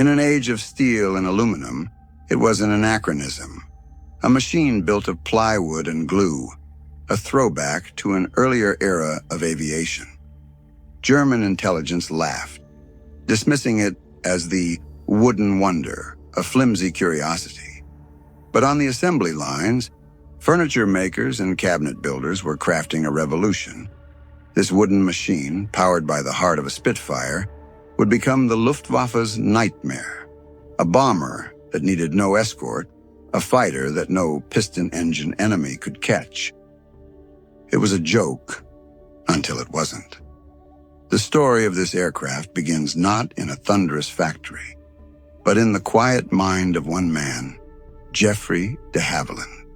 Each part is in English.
In an age of steel and aluminum, it was an anachronism, a machine built of plywood and glue, a throwback to an earlier era of aviation. German intelligence laughed, dismissing it as the wooden wonder, a flimsy curiosity. But on the assembly lines, furniture makers and cabinet builders were crafting a revolution. This wooden machine, powered by the heart of a Spitfire, would become the Luftwaffe's nightmare, a bomber that needed no escort, a fighter that no piston-engine enemy could catch. It was a joke until it wasn't. The story of this aircraft begins not in a thunderous factory, but in the quiet mind of one man, Geoffrey de Havilland.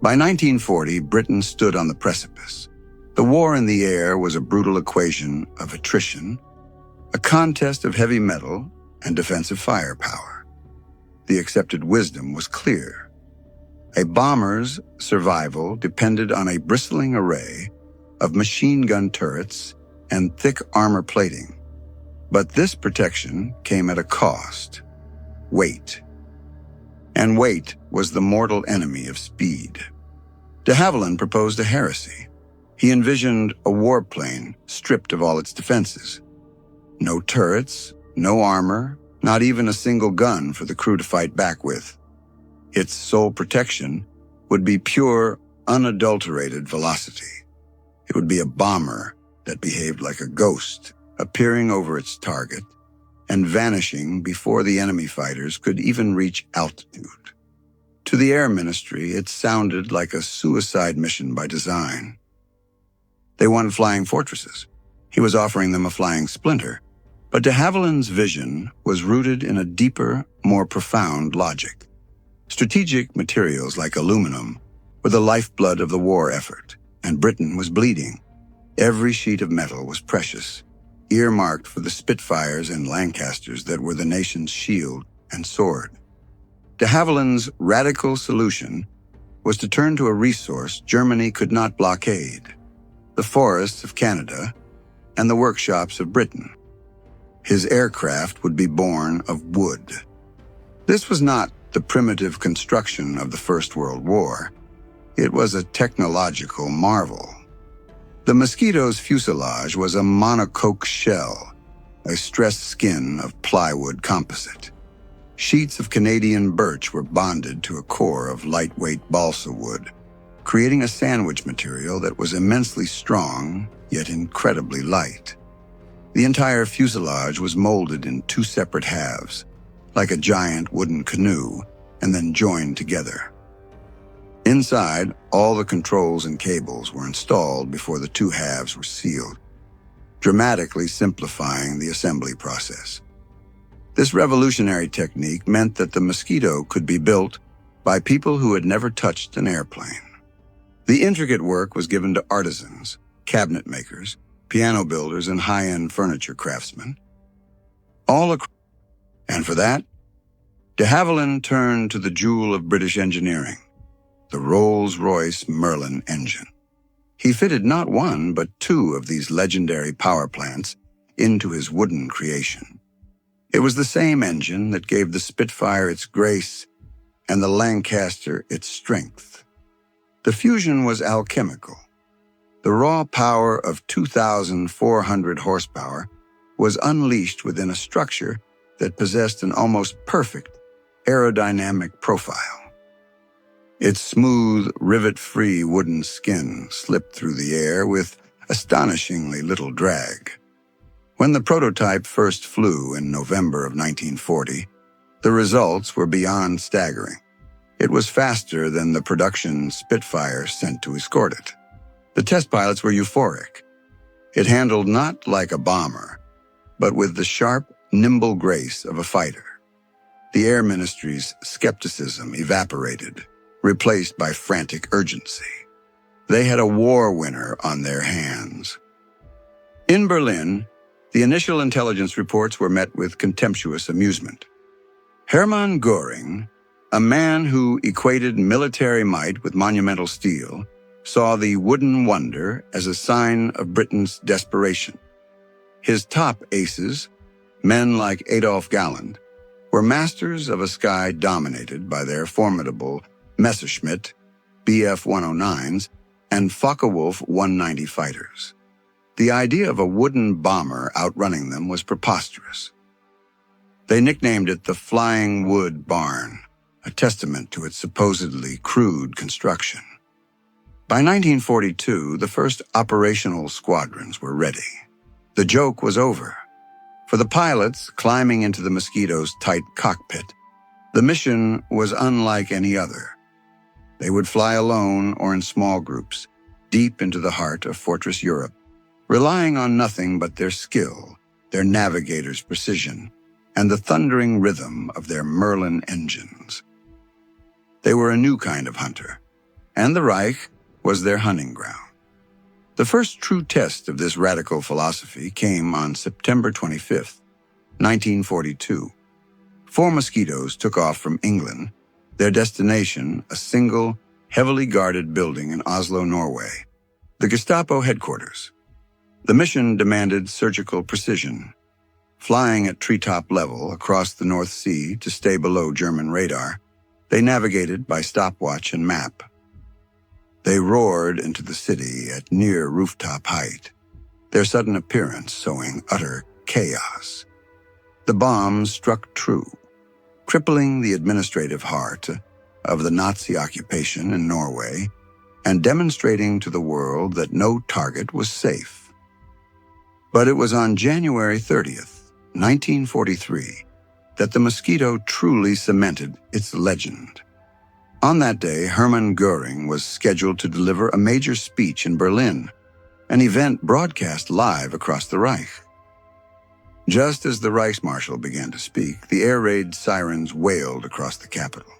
By 1940, Britain stood on the precipice. The war in the air was a brutal equation of attrition, a contest of heavy metal and defensive firepower. The accepted wisdom was clear. A bomber's survival depended on a bristling array of machine gun turrets and thick armor plating. But this protection came at a cost: weight. And weight was the mortal enemy of speed. De Havilland proposed a heresy. He envisioned a warplane stripped of all its defenses. No turrets, no armor, not even a single gun for the crew to fight back with. Its sole protection would be pure, unadulterated velocity. It would be a bomber that behaved like a ghost, appearing over its target and vanishing before the enemy fighters could even reach altitude. To the Air Ministry, it sounded like a suicide mission by design. They wanted flying fortresses. He was offering them a flying splinter. But de Havilland's vision was rooted in a deeper, more profound logic. Strategic materials like aluminum were the lifeblood of the war effort, and Britain was bleeding. Every sheet of metal was precious, earmarked for the Spitfires and Lancasters that were the nation's shield and sword. De Havilland's radical solution was to turn to a resource Germany could not blockade: the forests of Canada and the workshops of Britain. His aircraft would be born of wood. This was not the primitive construction of the First World War. It was a technological marvel. The Mosquito's fuselage was a monocoque shell, a stressed skin of plywood composite. Sheets of Canadian birch were bonded to a core of lightweight balsa wood, creating a sandwich material that was immensely strong, yet incredibly light. The entire fuselage was molded in two separate halves, like a giant wooden canoe, and then joined together. Inside, all the controls and cables were installed before the two halves were sealed, dramatically simplifying the assembly process. This revolutionary technique meant that the Mosquito could be built by people who had never touched an airplane. The intricate work was given to artisans, cabinet makers, piano builders, and high-end furniture craftsmen. And for that, de Havilland turned to the jewel of British engineering, the Rolls-Royce Merlin engine. He fitted not one, but two of these legendary power plants into his wooden creation. It was the same engine that gave the Spitfire its grace and the Lancaster its strength. The fusion was alchemical. The raw power of 2,400 horsepower was unleashed within a structure that possessed an almost perfect aerodynamic profile. Its smooth, rivet-free wooden skin slipped through the air with astonishingly little drag. When the prototype first flew in November of 1940, the results were beyond staggering. It was faster than the production Spitfire sent to escort it. The test pilots were euphoric. It handled not like a bomber, but with the sharp, nimble grace of a fighter. The Air Ministry's skepticism evaporated, replaced by frantic urgency. They had a war winner on their hands. In Berlin, the initial intelligence reports were met with contemptuous amusement. Hermann Göring, a man who equated military might with monumental steel, saw the wooden wonder as a sign of Britain's desperation. His top aces, men like Adolf Galland, were masters of a sky dominated by their formidable Messerschmitt, Bf-109s, and Focke-Wulf 190 fighters. The idea of a wooden bomber outrunning them was preposterous. They nicknamed it the Flying Wood Barn, a testament to its supposedly crude construction. By 1942, the first operational squadrons were ready. The joke was over. For the pilots climbing into the Mosquito's tight cockpit, the mission was unlike any other. They would fly alone or in small groups, deep into the heart of Fortress Europe, relying on nothing but their skill, their navigator's precision, and the thundering rhythm of their Merlin engines. They were a new kind of hunter, and the Reich was their hunting ground. The first true test of this radical philosophy came on September 25, 1942. 4 Mosquitoes took off from England, their destination a single, heavily guarded building in Oslo, Norway, the Gestapo headquarters. The mission demanded surgical precision. Flying at treetop level across the North Sea to stay below German radar, they navigated by stopwatch and map. They roared into the city at near rooftop height, their sudden appearance sowing utter chaos. The bombs struck true, crippling the administrative heart of the Nazi occupation in Norway and demonstrating to the world that no target was safe. But it was on January 30th, 1943, that the Mosquito truly cemented its legend. On that day, Hermann Göring was scheduled to deliver a major speech in Berlin, an event broadcast live across the Reich. Just as the Reichsmarshal began to speak, the air raid sirens wailed across the capital.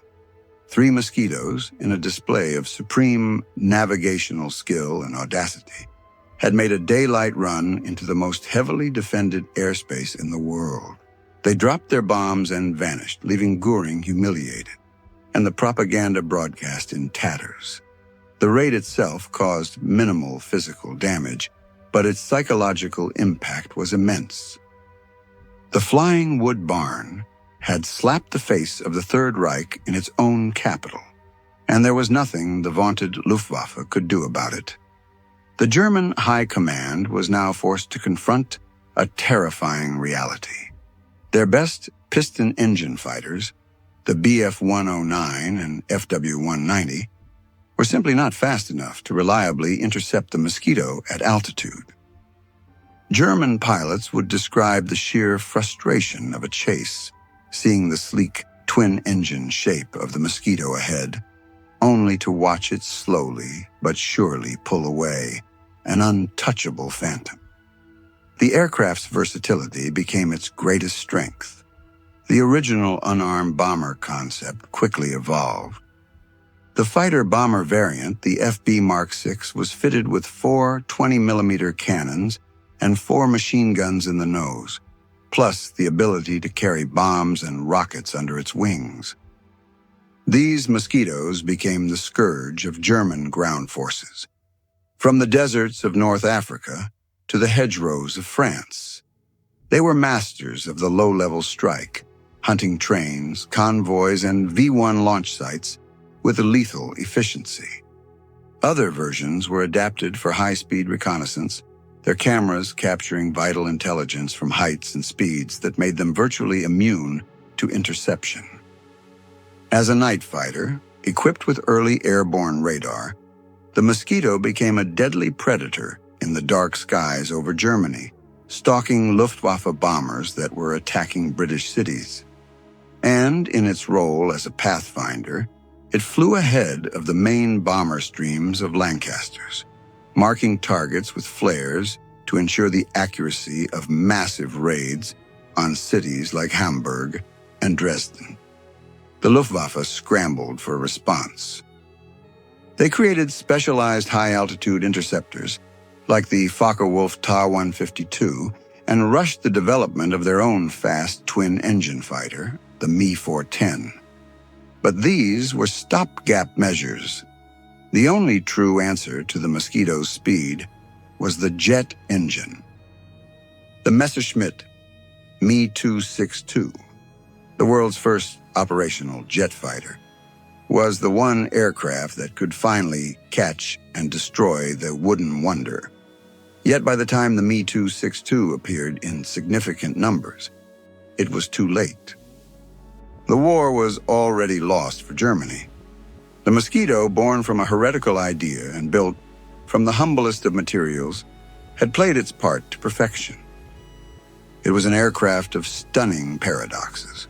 3 Mosquitoes, in a display of supreme navigational skill and audacity, had made a daylight run into the most heavily defended airspace in the world. They dropped their bombs and vanished, leaving Göring humiliated, and the propaganda broadcast in tatters. The raid itself caused minimal physical damage, but its psychological impact was immense. The Flying Wood Barn had slapped the face of the Third Reich in its own capital, and there was nothing the vaunted Luftwaffe could do about it. The German High Command was now forced to confront a terrifying reality. Their best piston engine fighters, the Bf-109 and Fw-190, were simply not fast enough to reliably intercept the Mosquito at altitude. German pilots would describe the sheer frustration of a chase, seeing the sleek twin-engine shape of the Mosquito ahead, only to watch it slowly but surely pull away, an untouchable phantom. The aircraft's versatility became its greatest strength. The original unarmed bomber concept quickly evolved. The fighter-bomber variant, the FB Mark VI, was fitted with 4 20mm cannons and 4 machine guns in the nose, plus the ability to carry bombs and rockets under its wings. These Mosquitoes became the scourge of German ground forces. From the deserts of North Africa to the hedgerows of France, they were masters of the low-level strike, hunting trains, convoys, and V-1 launch sites with a lethal efficiency. Other versions were adapted for high-speed reconnaissance, their cameras capturing vital intelligence from heights and speeds that made them virtually immune to interception. As a night fighter, equipped with early airborne radar, the Mosquito became a deadly predator in the dark skies over Germany, stalking Luftwaffe bombers that were attacking British cities. And in its role as a pathfinder, it flew ahead of the main bomber streams of Lancasters, marking targets with flares to ensure the accuracy of massive raids on cities like Hamburg and Dresden. The Luftwaffe scrambled for a response. They created specialized high-altitude interceptors, like the Focke-Wulf Ta-152, and rushed the development of their own fast twin-engine fighter, the Me-410. But these were stopgap measures. The only true answer to the Mosquito's speed was the jet engine. The Messerschmitt Me-262, the world's first operational jet fighter, was the one aircraft that could finally catch and destroy the wooden wonder. Yet by the time the Me-262 appeared in significant numbers, it was too late. The war was already lost for Germany. The Mosquito, born from a heretical idea and built from the humblest of materials, had played its part to perfection. It was an aircraft of stunning paradoxes.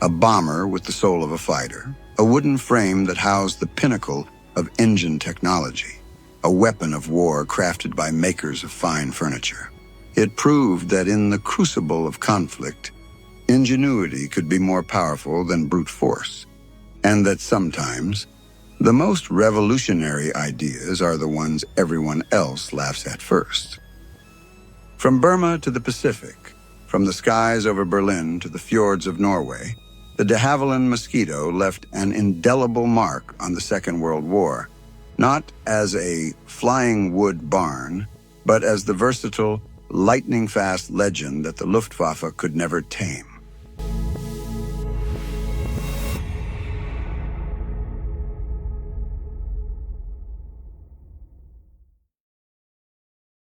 A bomber with the soul of a fighter, a wooden frame that housed the pinnacle of engine technology, a weapon of war crafted by makers of fine furniture. It proved that in the crucible of conflict, ingenuity could be more powerful than brute force, and that sometimes the most revolutionary ideas are the ones everyone else laughs at first. From Burma to the Pacific, from the skies over Berlin to the fjords of Norway, the de Havilland Mosquito left an indelible mark on the Second World War, not as a flying wood barn, but as the versatile, lightning-fast legend that the Luftwaffe could never tame.